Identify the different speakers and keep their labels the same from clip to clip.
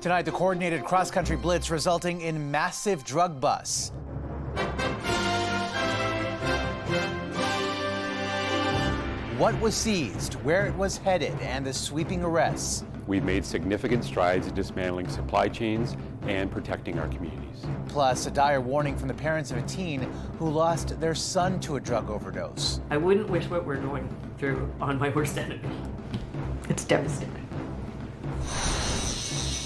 Speaker 1: Tonight, the coordinated cross-country blitz resulting in massive drug busts. What was seized, where it was headed, and the sweeping arrests.
Speaker 2: We've made significant strides in dismantling supply chains and protecting our communities.
Speaker 1: Plus, a dire warning from the parents of a teen who lost their son to a drug overdose.
Speaker 3: I wouldn't wish what we're going through on my worst enemy. It's devastating.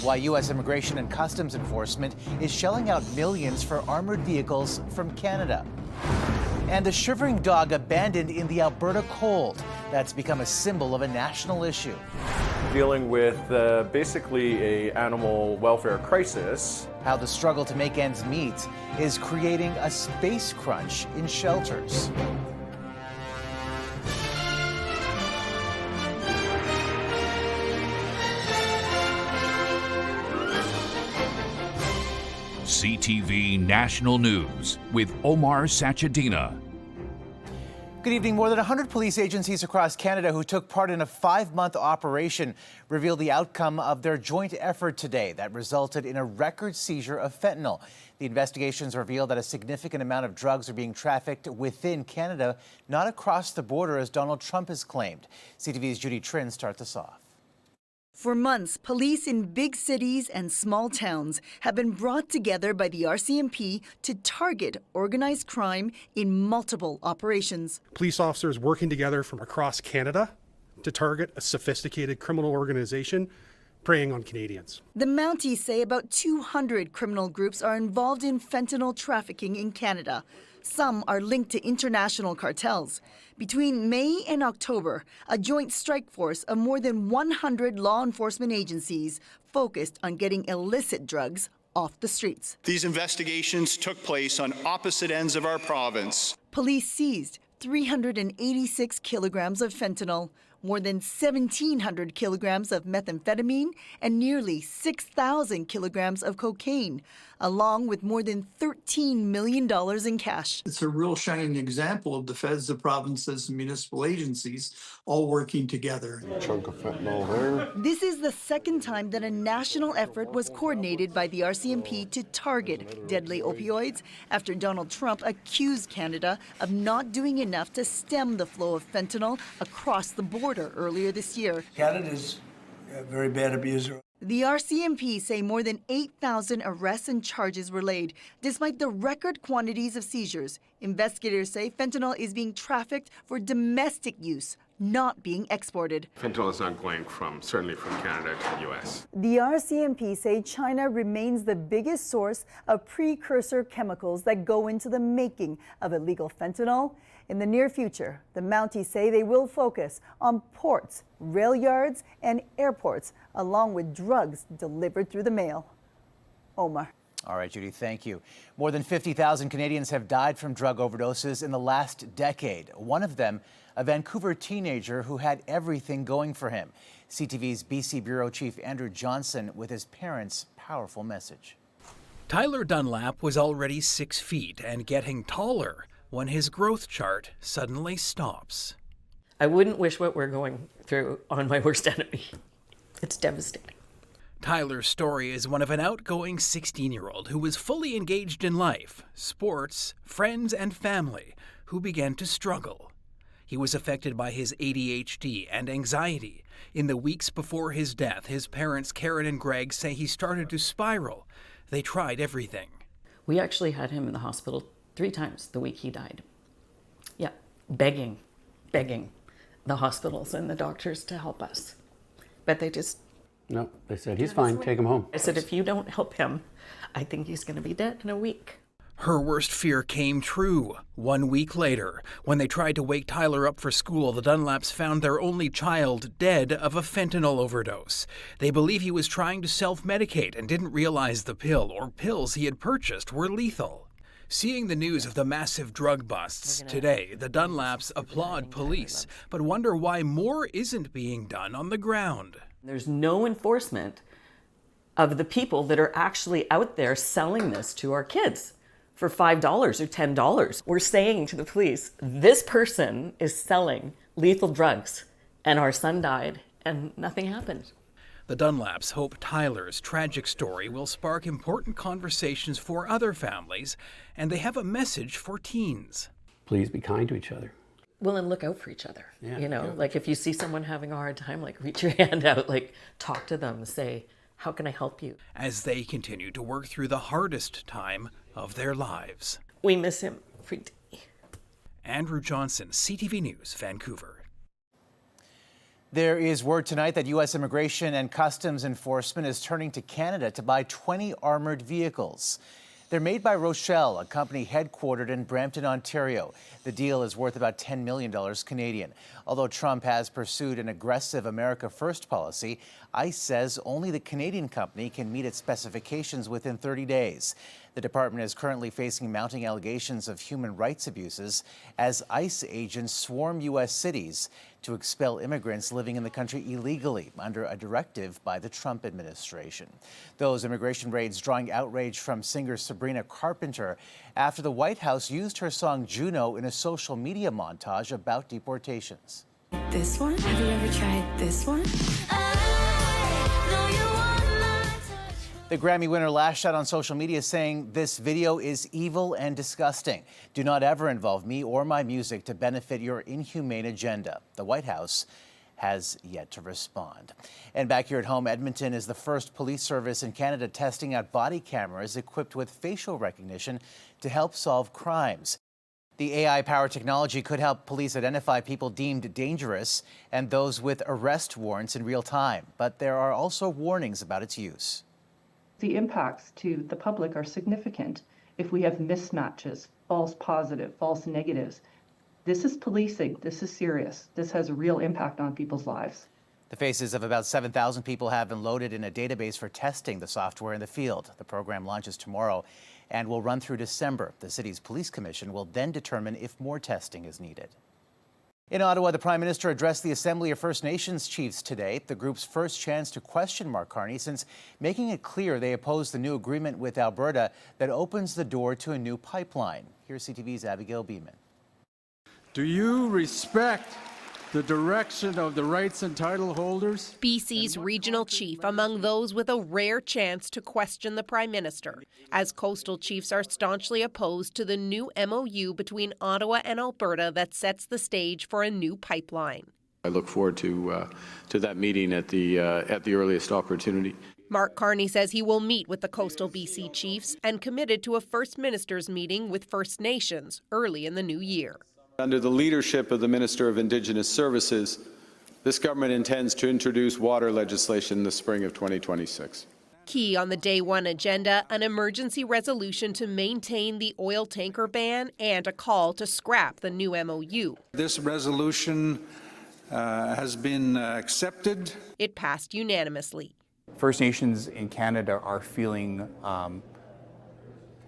Speaker 1: Why U.S. Immigration and Customs Enforcement is shelling out millions for armored vehicles from Canada. And a shivering dog abandoned in the Alberta cold. That's become a symbol of a national issue.
Speaker 4: Dealing with basically an animal welfare crisis.
Speaker 1: How the struggle to make ends meet is creating a space crunch in shelters.
Speaker 5: CTV National News with Omar Sachedina.
Speaker 1: Good evening. More than 100 police agencies across Canada who took part in a 5-month operation revealed the outcome of their joint effort today that resulted in a record seizure of fentanyl. The investigations revealed that a significant amount of drugs are being trafficked within Canada, not across the border as Donald Trump has claimed. CTV's Judy Trin starts us off.
Speaker 6: For months, police in big cities and small towns have been brought together by the RCMP to target organized crime in multiple operations.
Speaker 7: Police officers working together from across Canada to target a sophisticated criminal organization preying on Canadians.
Speaker 6: The Mounties say about 200 criminal groups are involved in fentanyl trafficking in Canada. Some are linked to international cartels. Between May and October, a joint strike force of more than 100 law enforcement agencies focused on getting illicit drugs off the streets.
Speaker 8: These investigations took place on opposite ends of our province.
Speaker 6: Police seized 386 kilograms of fentanyl, more than 1,700 kilograms of methamphetamine, and nearly 6,000 kilograms of cocaine, along with more than $13 million in cash.
Speaker 9: It's a real shining example of the feds, the provinces, and municipal agencies all working together.
Speaker 10: A chunk of fentanyl there.
Speaker 6: This is the second time that a national effort was coordinated by the RCMP to target deadly opioids after Donald Trump accused Canada of not doing enough to stem the flow of fentanyl across the border earlier this year.
Speaker 9: Canada's a very bad abuser.
Speaker 6: The RCMP say more than 8,000 arrests and charges were laid, despite the record quantities of seizures. Investigators say fentanyl is being trafficked for domestic use, not being exported.
Speaker 11: Fentanyl is not going certainly from Canada to the U.S.
Speaker 6: The RCMP say China remains the biggest source of precursor chemicals that go into the making of illegal fentanyl. In the near future, the Mounties say they will focus on ports, rail yards, and airports, along with drugs delivered through the mail. Omar.
Speaker 1: All right, Judy, thank you. More than 50,000 Canadians have died from drug overdoses in the last decade. One of them, a Vancouver teenager who had everything going for him. CTV's BC Bureau Chief Andrew Johnson with his parents' powerful message.
Speaker 12: Tyler Dunlap was already 6 feet and getting taller when his growth chart suddenly stops.
Speaker 3: I wouldn't wish what we're going through on my worst enemy. It's devastating.
Speaker 12: Tyler's story is one of an outgoing 16-year-old who was fully engaged in life, sports, friends, and family, who began to struggle. He was affected by his ADHD and anxiety. In the weeks before his death, his parents, Karen and Greg, say he started to spiral. They tried everything.
Speaker 3: We actually had him in the hospital 3 times the week he died. Yeah, begging the hospitals and the doctors to help us. But they just...
Speaker 13: No, they said, he's fine, take him home.
Speaker 3: I said, if you don't help him, I think he's going to be dead in a week.
Speaker 12: Her worst fear came true. 1 week later, when they tried to wake Tyler up for school, the Dunlaps found their only child dead of a fentanyl overdose. They believe he was trying to self-medicate and didn't realize the pill or pills he had purchased were lethal. Seeing the news of the massive drug busts today, the Dunlaps applaud police, but wonder why more isn't being done on the ground.
Speaker 3: There's no enforcement of the people that are actually out there selling this to our kids for $5 or $10. We're saying to the police, this person is selling lethal drugs and our son died and nothing happened.
Speaker 12: The Dunlaps hope Tyler's tragic story will spark important conversations for other families, and they have a message for teens.
Speaker 13: Please be kind to each other.
Speaker 3: Well, and look out for each other.
Speaker 13: Yeah,
Speaker 3: you know,
Speaker 13: yeah.
Speaker 3: like if you see someone having a hard time, like reach your hand out, like talk to them, say, how can I help you?
Speaker 12: As they continue to work through the hardest time of their lives.
Speaker 3: We miss him every day.
Speaker 12: Andrew Johnson, CTV News, Vancouver.
Speaker 1: There is word tonight that U.S. Immigration and Customs Enforcement is turning to Canada to buy 20 armored vehicles. They're made by Roshel, a company headquartered in Brampton, Ontario. The deal is worth about $10 million Canadian. Although Trump has pursued an aggressive America First policy, ICE says only the Canadian company can meet its specifications within 30 days. The department is currently facing mounting allegations of human rights abuses as ICE agents swarm U.S. cities to expel immigrants living in the country illegally under a directive by the Trump administration. Those immigration raids drawing outrage from singer Sabrina Carpenter after the White House used her song Juno in a social media montage about deportations.
Speaker 14: This one? Have you ever tried this one?
Speaker 1: The Grammy winner lashed out on social media saying, "This video is evil and disgusting. Do not ever involve me or my music to benefit your inhumane agenda." The White House has yet to respond. And back here at home, Edmonton is the first police service in Canada testing out body cameras equipped with facial recognition to help solve crimes. The AI-powered technology could help police identify people deemed dangerous and those with arrest warrants in real time. But there are also warnings about its use.
Speaker 15: The impacts to the public are significant if we have mismatches, false positive, false negatives. This is policing. This is serious. This has a real impact on people's lives.
Speaker 1: The faces of about 7,000 people have been loaded in a database for testing the software in the field. The program launches tomorrow and will run through December. The city's police commission will then determine if more testing is needed. In Ottawa, the Prime Minister addressed the Assembly of First Nations chiefs today, the group's first chance to question Mark Carney since making it clear they oppose the new agreement with Alberta that opens the door to a new pipeline. Here's CTV's Abigail Beeman.
Speaker 16: Do you respect the direction of the rights and title holders?
Speaker 17: BC's regional chief among those with a rare chance to question the Prime Minister, as coastal chiefs are staunchly opposed to the new MOU between Ottawa and Alberta that sets the stage for a new pipeline.
Speaker 18: I look forward to that meeting at the earliest opportunity.
Speaker 17: Mark Carney says he will meet with the coastal BC chiefs and committed to a First Ministers meeting with First Nations early in the new year.
Speaker 18: Under the leadership of the Minister of Indigenous Services, this government intends to introduce water legislation in the spring of 2026.
Speaker 17: Key on the day one agenda, an emergency resolution to maintain the oil tanker ban and a call to scrap the new MOU.
Speaker 16: This resolution has been accepted.
Speaker 17: It passed unanimously.
Speaker 19: First Nations in Canada are feeling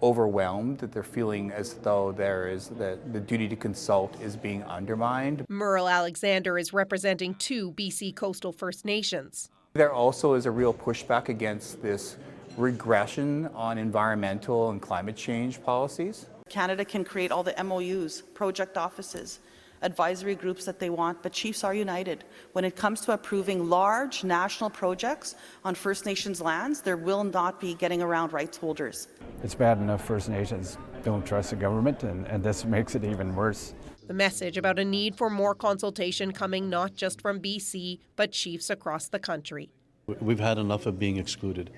Speaker 19: overwhelmed, that they're feeling as though the duty to consult is being undermined.
Speaker 17: Merle Alexander is representing 2 BC coastal First Nations.
Speaker 19: There also is a real pushback against this regression on environmental and climate change policies.
Speaker 20: Canada can create all the MOUs, project offices, advisory groups that they want, but chiefs are united. When it comes to approving large national projects on First Nations lands, there will not be getting around rights holders.
Speaker 21: It's bad enough First Nations don't trust the government, and this makes it even worse.
Speaker 17: The message about a need for more consultation coming not just from BC, but chiefs across the country.
Speaker 22: We've had enough of being excluded,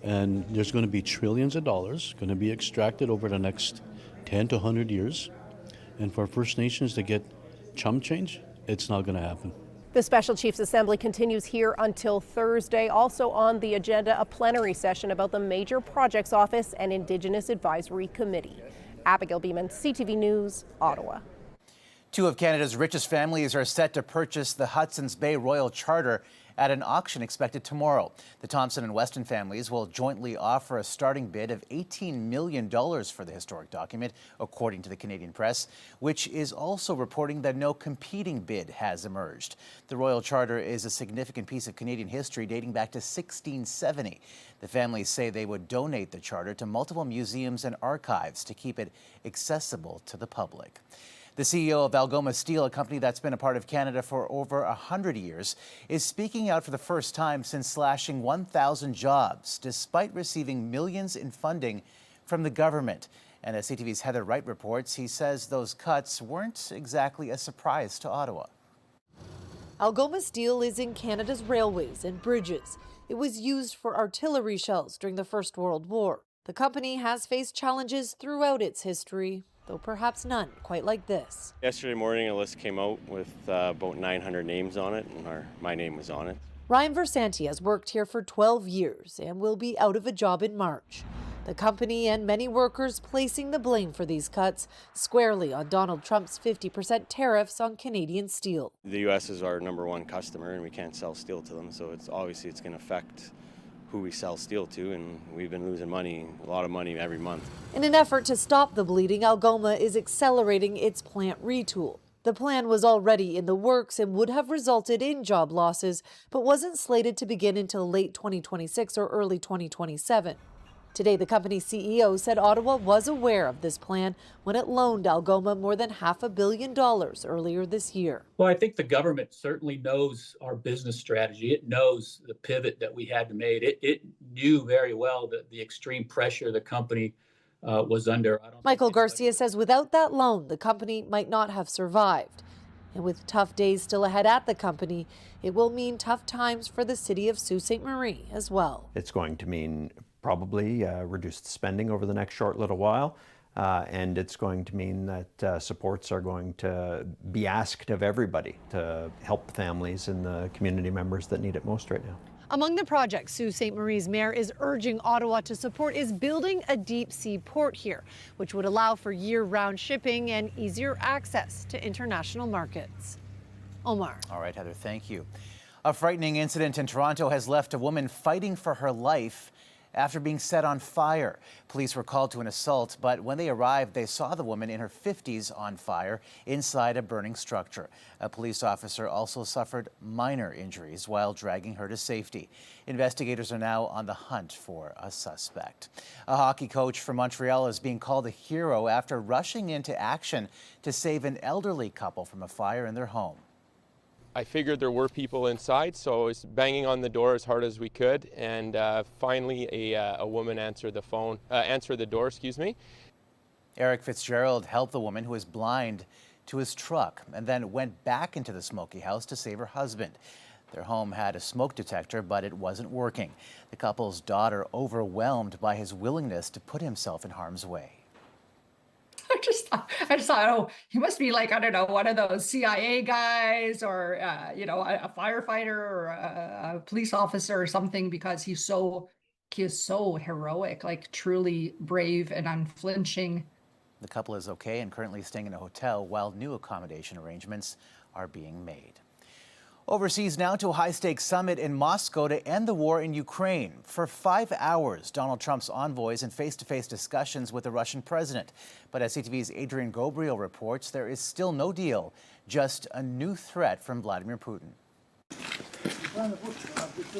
Speaker 22: and there's going to be trillions of dollars going to be extracted over the next 10 to 100 years, and for First Nations to get chump change, it's not going to happen.
Speaker 23: The Special Chiefs Assembly continues here until Thursday. Also on the agenda, a plenary session about the Major Projects Office and Indigenous Advisory Committee. Abigail Beeman, CTV News, Ottawa.
Speaker 1: 2 of Canada's richest families are set to purchase the Hudson's Bay Royal Charter at an auction expected tomorrow. The Thompson and Weston families will jointly offer a starting bid of $18 million for the historic document, according to the Canadian press, which is also reporting that no competing bid has emerged. The Royal Charter is a significant piece of Canadian history dating back to 1670. The families say they would donate the charter to multiple museums and archives to keep it accessible to the public. The CEO of Algoma Steel, a company that's been a part of Canada for over 100 years, is speaking out for the first time since slashing 1,000 jobs, despite receiving millions in funding from the government. And as CTV's Heather Wright reports, he says those cuts weren't exactly a surprise to Ottawa.
Speaker 2: Algoma Steel is in Canada's railways and bridges. It was used for artillery shells during the First World War. The company has faced challenges throughout its history, though perhaps none quite like this.
Speaker 4: Yesterday morning, a list came out with about 900 names on it, and my name was on it.
Speaker 2: Ryan Versanti has worked here for 12 years and will be out of a job in March. The company and many workers placing the blame for these cuts squarely on Donald Trump's 50% tariffs on Canadian steel.
Speaker 4: The U.S. is our #1 customer, and we can't sell steel to them, so it's going to affect who we sell steel to, and we've been losing money, a lot of money every month.
Speaker 2: In an effort to stop the bleeding, Algoma is accelerating its plant retool. The plan was already in the works and would have resulted in job losses, but wasn't slated to begin until late 2026 or early 2027. Today, the company's CEO said Ottawa was aware of this plan when it loaned Algoma more than $500 million earlier this year.
Speaker 5: Well, I think the government certainly knows our business strategy. It knows the pivot that we had to make. It knew very well that the extreme pressure the company was under.
Speaker 2: Michael Garcia says without that loan, the company might not have survived. And with tough days still ahead at the company, it will mean tough times for the city of Sault Ste. Marie as well.
Speaker 24: It's going to mean probably reduced spending over the next short little while, and it's going to mean that supports are going to be asked of everybody to help families and the community members that need it most right now.
Speaker 2: Among the projects Sault Ste. Marie's mayor is urging Ottawa to support is building a deep sea port here, which would allow for year-round shipping and easier access to international markets. Omar.
Speaker 1: All right, Heather, thank you. A frightening incident in Toronto has left a woman fighting for her life after being set on fire. Police were called to an assault, but when they arrived, they saw the woman in her 50s on fire inside a burning structure. A police officer also suffered minor injuries while dragging her to safety. Investigators are now on the hunt for a suspect. A hockey coach from Montreal is being called a hero after rushing into action to save an elderly couple from a fire in their home.
Speaker 25: I figured there were people inside, so I was banging on the door as hard as we could, and finally a woman answered the door.
Speaker 1: Eric Fitzgerald helped the woman who was blind to his truck and then went back into the smoky house to save her husband. Their home had a smoke detector, but it wasn't working. The couple's daughter overwhelmed by his willingness to put himself in harm's way.
Speaker 26: I just thought, oh, he must be like, I don't know, one of those CIA guys or, a firefighter or a police officer or something, because he is so heroic, like truly brave and unflinching.
Speaker 1: The couple is okay and currently staying in a hotel while new accommodation arrangements are being made. Overseas now to a high-stakes summit in Moscow to end the war in Ukraine. For 5 hours, Donald Trump's envoys in face-to-face discussions with the Russian president. But as CTV's Adrian Gobriel reports, there is still no deal, just a new threat from Vladimir Putin.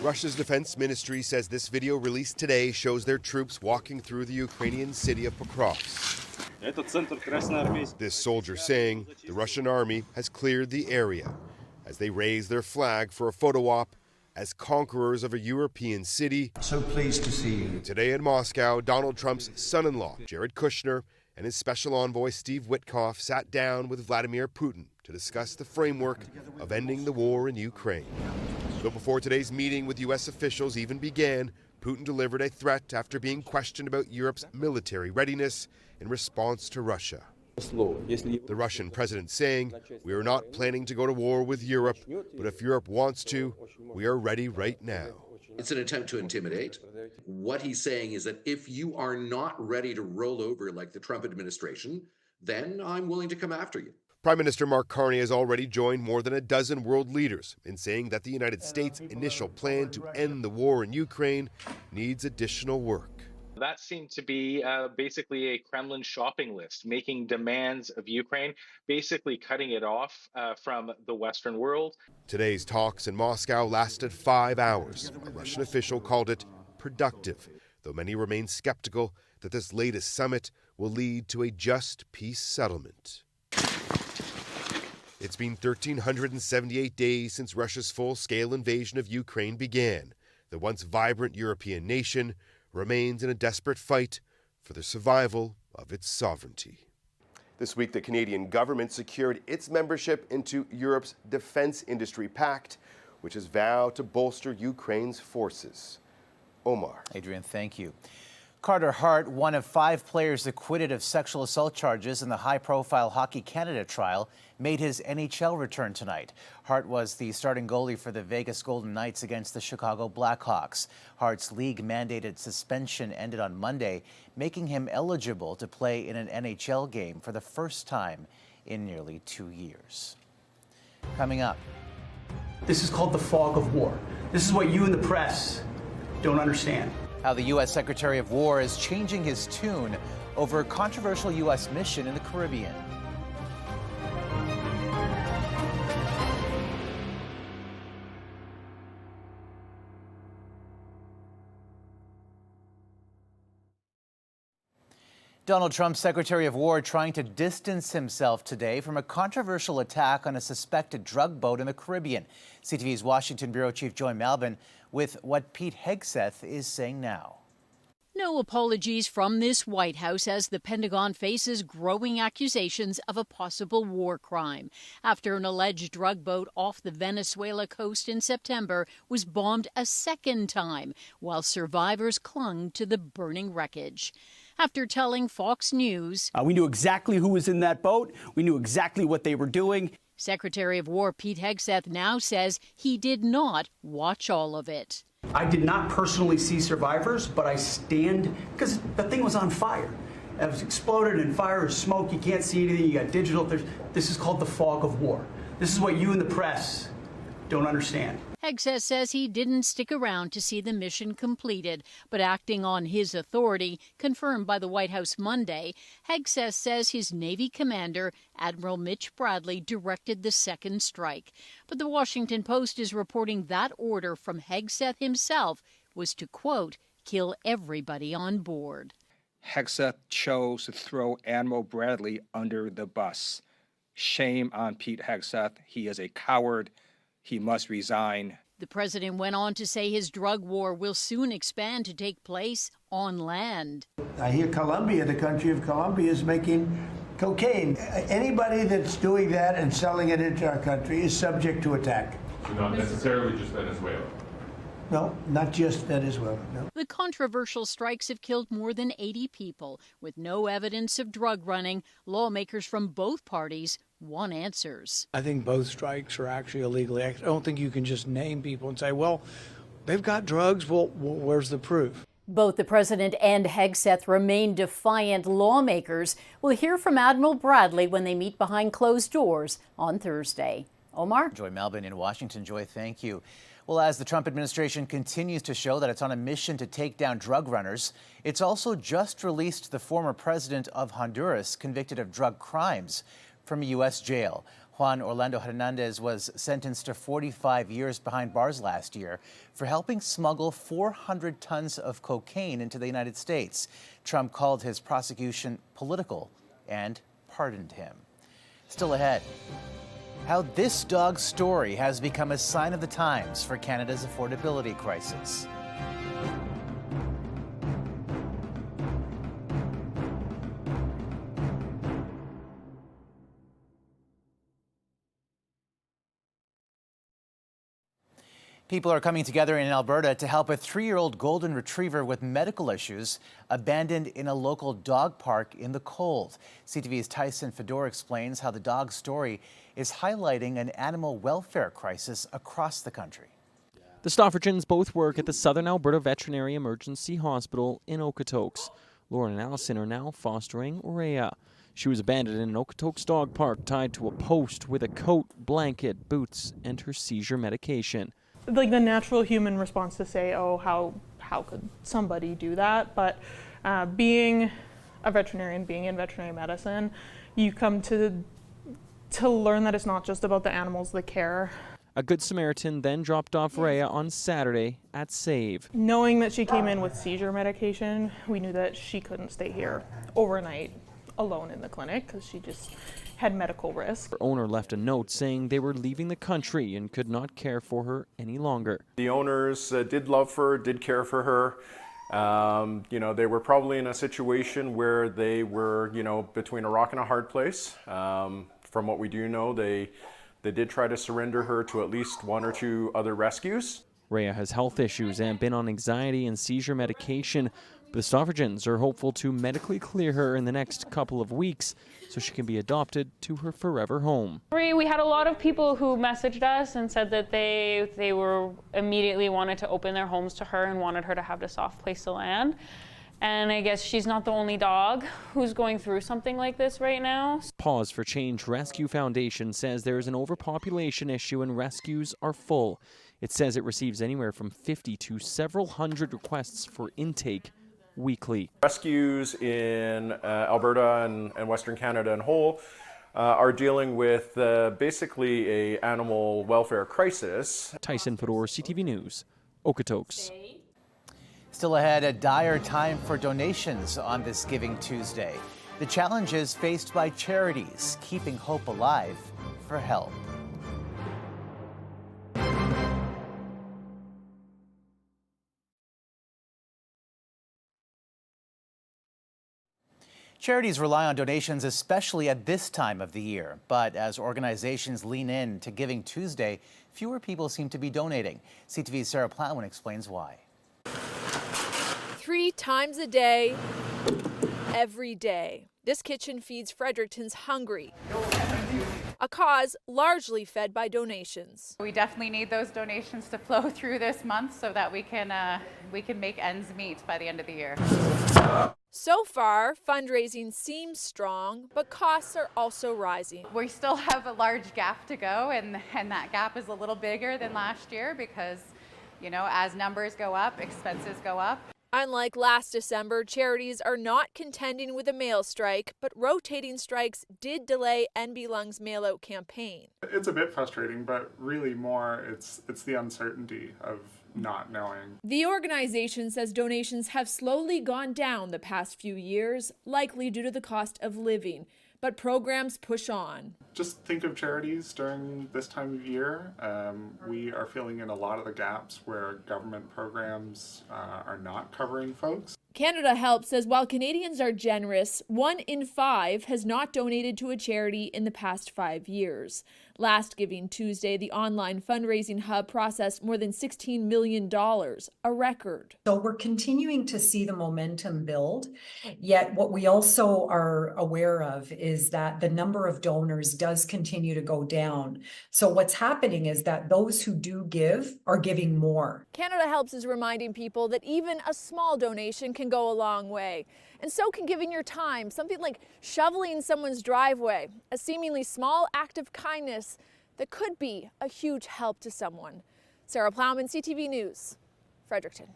Speaker 27: Russia's defense ministry says this video released today shows their troops walking through the Ukrainian city of Pokrovsk. This soldier saying the Russian army has cleared the area as they raise their flag for a photo op as conquerors of a European city.
Speaker 28: So pleased to see you.
Speaker 27: Today in Moscow, Donald Trump's son-in-law, Jared Kushner, and his special envoy, Steve Witkoff, sat down with Vladimir Putin to discuss the framework of ending the war in Ukraine. But before today's meeting with U.S. officials even began, Putin delivered a threat after being questioned about Europe's military readiness in response to Russia. The Russian president saying, "We are not planning to go to war with Europe, but if Europe wants to, we are ready right now."
Speaker 29: It's an attempt to intimidate. What he's saying is that if you are not ready to roll over like the Trump administration, then I'm willing to come after you.
Speaker 27: Prime Minister Mark Carney has already joined more than a dozen world leaders in saying that the United States' initial plan to end the war in Ukraine needs additional work.
Speaker 30: That seemed to be basically a Kremlin shopping list, making demands of Ukraine, basically cutting it off from the Western world.
Speaker 27: Today's talks in Moscow lasted 5 hours. A Russian official called it productive, though many remain skeptical that this latest summit will lead to a just peace settlement. It's been 1,378 days since Russia's full-scale invasion of Ukraine began. The once vibrant European nation remains in a desperate fight for the survival of its sovereignty.
Speaker 3: This week, the Canadian government secured its membership into Europe's Defence Industry Pact, which has vowed to bolster Ukraine's forces. Omar.
Speaker 1: Adrian, thank you. Carter Hart, one of 5 players acquitted of sexual assault charges in the high-profile Hockey Canada trial, made his NHL return tonight. Hart was the starting goalie for the Vegas Golden Knights against the Chicago Blackhawks. Hart's league-mandated suspension ended on Monday, making him eligible to play in an NHL game for the first time in nearly 2 years. Coming up.
Speaker 6: This is called the fog of war. This is what you in the press don't understand.
Speaker 1: How the U.S. Secretary of War is changing his tune over a controversial U.S. mission in the Caribbean. Donald Trump's Secretary of War trying to distance himself today from a controversial attack on a suspected drug boat in the Caribbean. CTV's Washington Bureau Chief Joy Malvin with what Pete Hegseth is saying now.
Speaker 7: No apologies from this White House as the Pentagon faces growing accusations of a possible war crime after an alleged drug boat off the Venezuela coast in September was bombed a second time while survivors clung to the burning wreckage. After telling Fox News,
Speaker 6: We knew exactly who was in that boat. We knew exactly what they were doing.
Speaker 7: Secretary of War Pete Hegseth now says he did not watch all of it.
Speaker 6: I did not personally see survivors, but I stand because the thing was on fire. It was exploded in fire or smoke. You can't see anything. You got digital. This is called the fog of war. This is what you in the press don't understand.
Speaker 7: Hegseth says he didn't stick around to see the mission completed, but acting on his authority, confirmed by the White House Monday, Hegseth says his Navy commander, Admiral Mitch Bradley, directed the second strike. But the Washington Post is reporting that order from Hegseth himself was to, quote, kill everybody on board.
Speaker 8: Hegseth chose to throw Admiral Bradley under the bus. Shame on Pete Hegseth. He is a coward. He must resign.
Speaker 7: The president went on to say his drug war will soon expand to take place on land.
Speaker 9: I hear Colombia, the country of Colombia, is making cocaine. Anybody that's doing that and selling it into our country is subject to attack.
Speaker 10: So not necessarily just Venezuela.
Speaker 9: No, not just Venezuela, no.
Speaker 7: The controversial strikes have killed more than 80 people. With no evidence of drug running, lawmakers from both parties want answers.
Speaker 11: I think both strikes are actually illegal. I don't think you can just name people and say, well, they've got drugs. Well, where's the proof?
Speaker 7: Both the president and Hegseth remain defiant lawmakers. We'll hear from Admiral Bradley when they meet behind closed doors on Thursday. Omar?
Speaker 1: Joy Malvin in Washington. Joy, thank you. Well, as the Trump administration continues to show that it's on a mission to take down drug runners, it's also just released the former president of Honduras convicted of drug crimes from a U.S. jail. Juan Orlando Hernandez was sentenced to 45 years behind bars last year for helping smuggle 400 tons of cocaine into the United States. Trump called his prosecution political and pardoned him. Still ahead, how this dog's story has become a sign of the times for Canada's affordability crisis. People are coming together in Alberta to help a 3-year-old golden retriever with medical issues abandoned in a local dog park in the cold. CTV's Tyson Fedor explains how the dog's story is highlighting an animal welfare crisis across the country.
Speaker 12: The Stoffertons both work at the Southern Alberta Veterinary Emergency Hospital in Okotoks. Lauren and Allison are now fostering Rhea. She was abandoned in an Okotoks dog park tied to a post with a coat, blanket, boots, and her seizure medication.
Speaker 13: Like the natural human response to say, oh, how could somebody do that? But being a veterinarian, being in veterinary medicine, you come to learn that it's not just about the animals, the care.
Speaker 12: A Good Samaritan then dropped off Rhea on Saturday at Save.
Speaker 13: Knowing that she came in with seizure medication, we knew that she couldn't stay here overnight. alone in the clinic because she just had medical risk.
Speaker 12: Her owner left a note saying they were leaving the country and could not care for her any longer.
Speaker 14: The owners did love her, did care for her. You know, they were probably in a situation where they were, you know, between a rock and a hard place. From what we do know, they did try to surrender her to at least 1 or 2 other rescues.
Speaker 12: Rhea has health issues and been on anxiety and seizure medication. But the Staffordsians are hopeful to medically clear her in the next couple of weeks so she can be adopted to her forever home.
Speaker 15: We had a lot of people who messaged us and said that they were immediately wanted to open their homes to her and wanted her to have a soft place to land. And I guess she's not the only dog who's going through something like this right now.
Speaker 12: Pause for Change Rescue Foundation says there is an overpopulation issue and rescues are full. It says it receives anywhere from 50 to several hundred requests for intake weekly.
Speaker 14: Rescues in Alberta and Western Canada and whole are dealing with basically an animal welfare crisis.
Speaker 12: Tyson Fedor, CTV News, Okotoks.
Speaker 1: Still ahead, a dire time for donations on this Giving Tuesday. The challenges faced by charities keeping hope alive for help. Charities rely on donations, especially at this time of the year. But as organizations lean in to Giving Tuesday, fewer people seem to be donating. CTV's Sarah Plowman explains why.
Speaker 16: 3 times a day, every day. This kitchen feeds Fredericton's hungry, a cause largely fed by donations.
Speaker 17: We definitely need those donations to flow through this month so that we can make ends meet by the end of the year.
Speaker 16: So far, fundraising seems strong, but costs are also rising.
Speaker 17: We still have a large gap to go, and that gap is a little bigger than last year because, you know, as numbers go up, expenses go up.
Speaker 16: Unlike last December, charities are not contending with a mail strike, but rotating strikes did delay NB Lung's mail-out campaign.
Speaker 18: It's a bit frustrating, but really more it's the uncertainty of not knowing.
Speaker 16: The organization says donations have slowly gone down the past few years, likely due to the cost of living, but programs push on.
Speaker 18: Just think of charities during this time of year. We are filling in a lot of the gaps where government programs are not covering folks.
Speaker 16: Canada Help says while Canadians are generous, 1 in 5 has not donated to a charity in the past 5 years. Last Giving Tuesday, the online fundraising hub processed more than $16 million, a record.
Speaker 19: So we're continuing to see the momentum build, yet what we also are aware of is that the number of donors does continue to go down. So what's happening is that those who do give are giving more.
Speaker 16: Canada Helps is reminding people that even a small donation can go a long way. And so can giving your time, something like shoveling someone's driveway, a seemingly small act of kindness that could be a huge help to someone. Sarah Plowman, CTV News, Fredericton.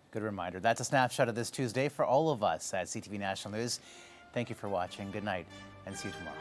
Speaker 1: Good reminder. That's a snapshot of this Tuesday for all of us at CTV National News. Thank you for watching. Good night and see you tomorrow.